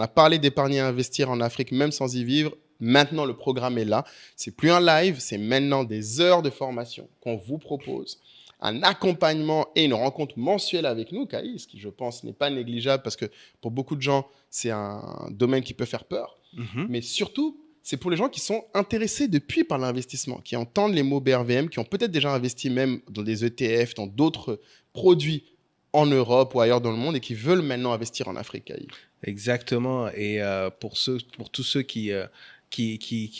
On a parlé d'épargner et investir en Afrique, même sans y vivre. Maintenant, le programme est là. C'est plus un live, c'est maintenant des heures de formation qu'on vous propose, un accompagnement et une rencontre mensuelle avec nous, Kaï, ce qui, je pense, n'est pas négligeable parce que pour beaucoup de gens, c'est un domaine qui peut faire peur. Mais surtout, c'est pour les gens qui sont intéressés depuis par l'investissement, qui entendent les mots BRVM, qui ont peut-être déjà investi même dans des ETF, dans d'autres produits en Europe ou ailleurs dans le monde et qui veulent maintenant investir en Afrique, Kaï. Exactement. Et pour tous ceux qui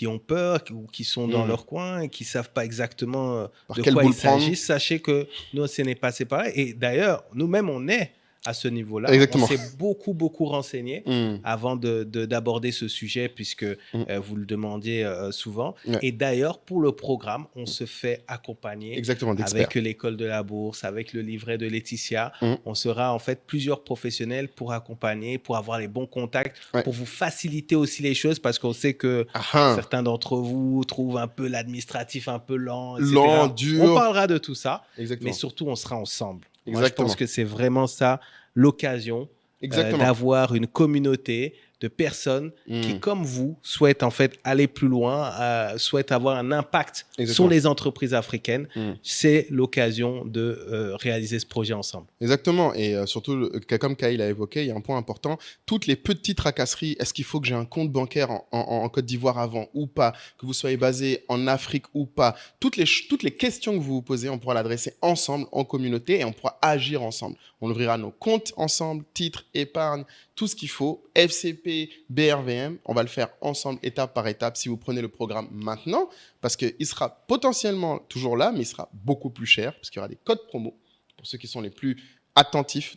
ont peur ou qui sont dans leur coin et qui ne savent pas exactement de quoi il s'agit, sachez que nous, ce n'est pas séparé. Et d'ailleurs, nous-mêmes, on est à ce niveau-là. Exactement. On s'est beaucoup renseigné avant d'aborder ce sujet, puisque vous le demandiez souvent. Ouais. Et d'ailleurs, pour le programme, on se fait accompagner avec l'école de la bourse, avec le livret de Laetitia. On sera en fait plusieurs professionnels pour accompagner, pour avoir les bons contacts, pour vous faciliter aussi les choses, parce qu'on sait que certains d'entre vous trouvent un peu l'administratif un peu lent, etc. Lent, dur. On parlera de tout ça, Exactement. mais surtout, on sera ensemble. Exactement. Moi, je pense que c'est vraiment ça l'occasion d'avoir une communauté de personnes qui, comme vous, souhaitent en fait aller plus loin, souhaitent avoir un impact sur les entreprises africaines. C'est l'occasion de réaliser ce projet ensemble. Exactement. Et surtout, comme Kaï l'a évoqué, il y a un point important. Toutes les petites tracasseries, est-ce qu'il faut que j'ai un compte bancaire en Côte d'Ivoire avant ou pas, que vous soyez basé en Afrique ou pas, toutes les questions que vous vous posez, on pourra l'adresser ensemble, en communauté, et on pourra agir ensemble. On ouvrira nos comptes ensemble, titres, épargne, tout ce qu'il faut, FCP, BRVM, on va le faire ensemble, étape par étape, si vous prenez le programme maintenant, parce qu'il sera potentiellement toujours là, mais il sera beaucoup plus cher, parce qu'il y aura des codes promo, pour ceux qui sont les plus attentifs.